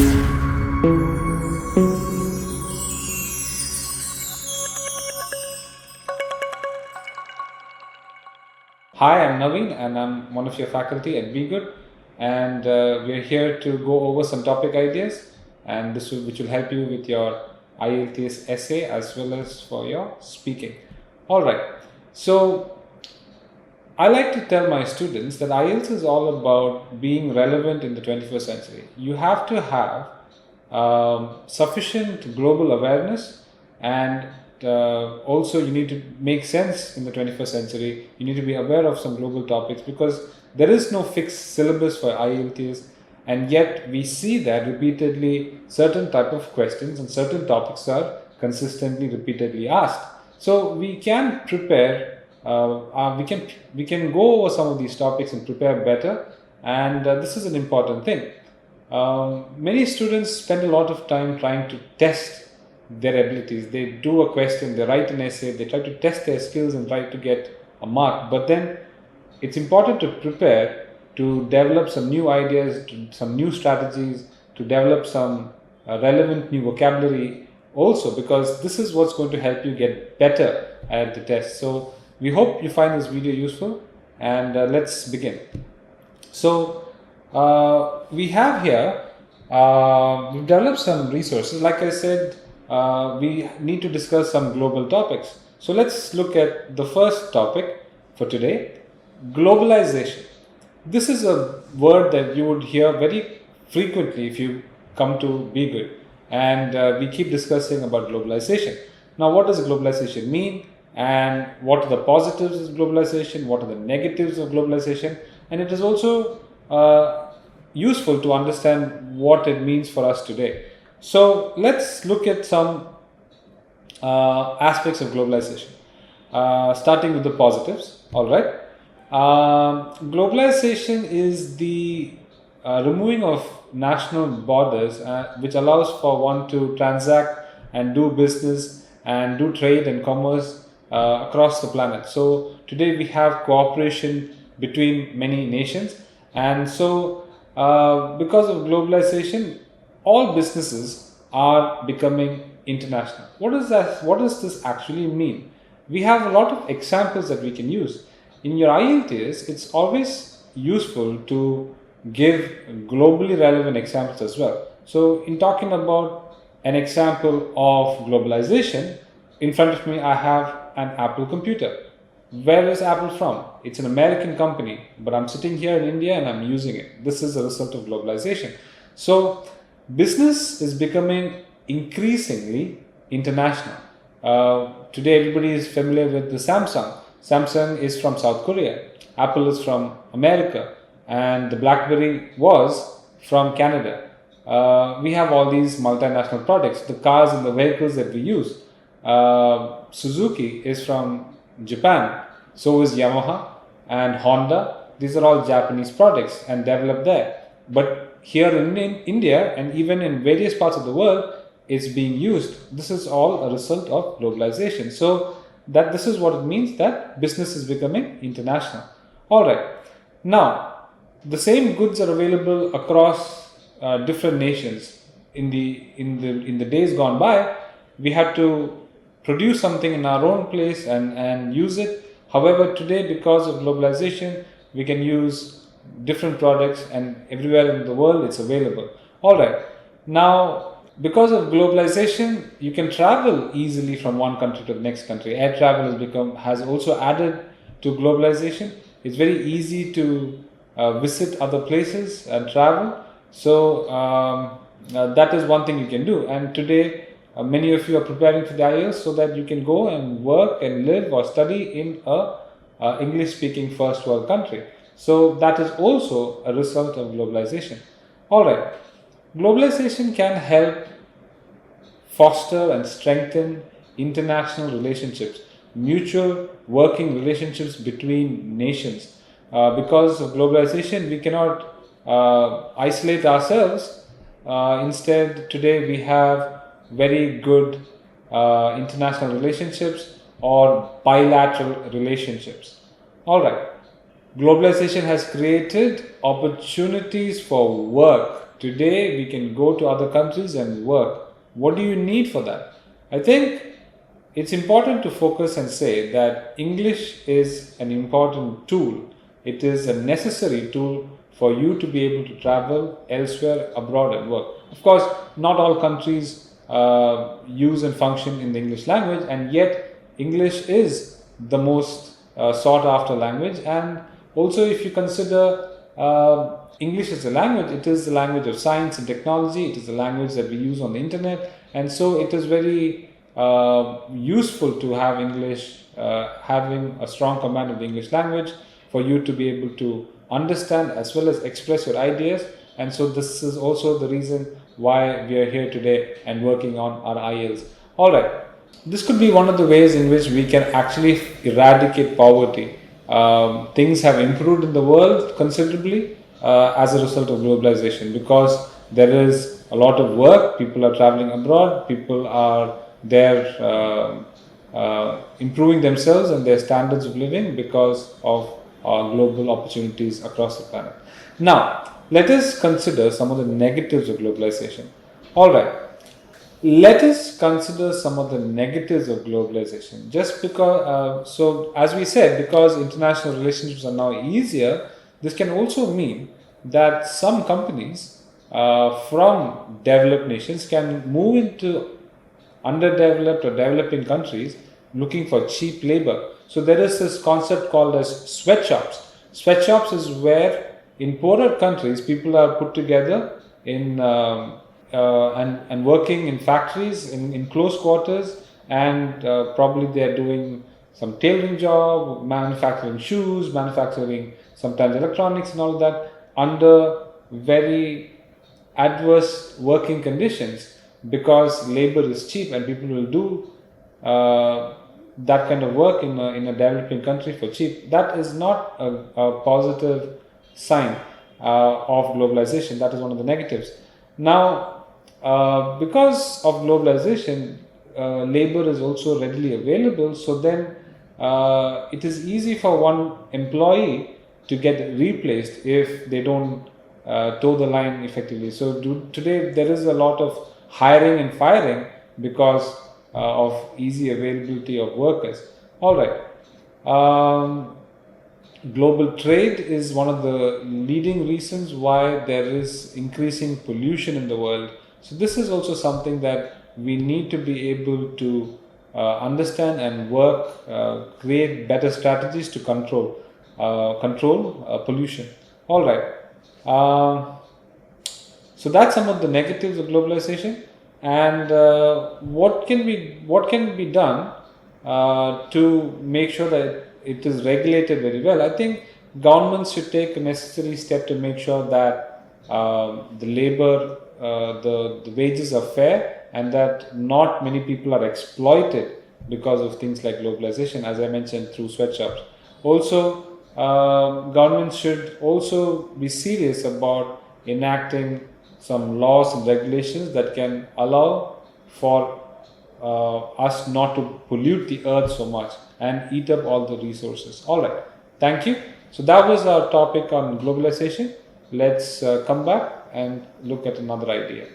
Hi, I'm Naveen and I'm one of your faculty at B-GHUD, and we're here to go over some topic ideas, and which will help you with your Ielts essay as well as for your speaking. All right, so I like to tell my students that IELTS is all about being relevant in the 21st century. You have to have sufficient global awareness, and also you need to make sense in the 21st century. You need to be aware of some global topics because there is no fixed syllabus for IELTS, and yet we see that repeatedly certain type of questions and certain topics are consistently repeatedly asked. So we can prepare. We can go over some of these topics and prepare better, and this is an important thing. Many students spend a lot of time trying to test their abilities. They do a question, they write an essay, they try to test their skills and try to get a mark. But then it's important to prepare to develop some new ideas, some new strategies, to develop some relevant new vocabulary also, because this is what's going to help you get better at the test. So we hope you find this video useful, and let's begin. So we have here, we've developed some resources. Like I said, we need to discuss some global topics. So let's look at the first topic for today, globalization. This is a word that you would hear very frequently if you come to B-GHUD, and we keep discussing about globalization. Now, what does globalization mean? And what are the positives of globalization, what are the negatives of globalization, and it is also useful to understand what it means for us today. So let's look at some aspects of globalization, starting with the positives. All right, globalization is the removing of national borders, which allows for one to transact and do business and do trade and commerce across the planet. So today we have cooperation between many nations, and so because of globalization, all businesses are becoming international. What is that? What does this actually mean? We have a lot of examples that we can use. In your IELTS, it's always useful to give globally relevant examples as well. So in talking about an example of globalization, in front of me I have an Apple computer. Where is Apple from? It's an American company, but I'm sitting here in India and I'm using it. This is a result of globalization. So business is becoming increasingly international. Today everybody is familiar with the Samsung. Samsung is from South Korea. Apple is from America, and the BlackBerry was from Canada. We have all these multinational products, the cars and the vehicles that we use. Suzuki is from Japan, so is Yamaha and Honda. These are all Japanese products and developed there. But here in India and even in various parts of the world, it's being used. This is all a result of globalization. So that this is what it means, that business is becoming international. All right. Now, the same goods are available across different nations. In the days gone by, we had to produce something in our own place and use it. However, today, because of globalization, we can use different products, and everywhere in the world it's available. All right. Now, because of globalization, you can travel easily from one country to the next country. Air travel has also added to globalization. It's very easy to visit other places and travel. So that is one thing you can do. And today, many of you are preparing for the IELTS so that you can go and work and live or study in a English-speaking first world country. So that is also a result of globalization. All right. Globalization can help foster and strengthen international relationships, mutual working relationships between nations. Because of globalization, we cannot isolate ourselves. Instead, today we have very good international relationships or bilateral relationships. All right. Globalization has created opportunities for work Today we can go to other countries and work. What do you need for that? I think it's important to focus and say that English is an important tool. It is a necessary tool for you to be able to travel elsewhere abroad and work. Of course, not all countries use and function in the English language, and yet English is the most sought after language. And also, if you consider English as a language, it is the language of science and technology. It is the language that we use on the internet, and so it is very useful to have English, having a strong command of the English language for you to be able to understand as well as express your ideas. And so this is also the reason why we are here today and working on our Ielts. Alright, this could be one of the ways in which we can actually eradicate poverty. Things have improved in the world considerably as a result of globalization, because there is a lot of work, people are traveling abroad, people are there improving themselves and their standards of living because of global opportunities across the planet. Now, let us consider some of the negatives of globalization. Alright, let us consider some of the negatives of globalization. Just because, so as we said, because international relationships are now easier, this can also mean that some companies from developed nations can move into underdeveloped or developing countries looking for cheap labor. So there is this concept called as sweatshops. Sweatshops is where in poorer countries people are put together in and working in factories in close quarters, and probably they are doing some tailoring job, manufacturing shoes, manufacturing sometimes electronics and all that under very adverse working conditions, because labor is cheap and people will do that kind of work in a developing country for cheap. That is not a positive sign of globalization. That is one of the negatives. Now, because of globalization, labor is also readily available, so then it is easy for one employee to get replaced if they don't toe the line effectively. So today there is a lot of hiring and firing because of easy availability of workers. Alright, global trade is one of the leading reasons why there is increasing pollution in the world. So this is also something that we need to be able to understand and work, create better strategies to control pollution. Alright, so that's some of the negatives of globalization. And what can be done to make sure that it is regulated very well? I think governments should take a necessary step to make sure that the labor, the wages are fair, and that not many people are exploited because of things like globalization, as I mentioned, through sweatshops. Also, governments should also be serious about enacting some laws and regulations that can allow for us not to pollute the earth so much and eat up all the resources. Alright, thank you. So that was our topic on globalization. Let's come back and look at another idea.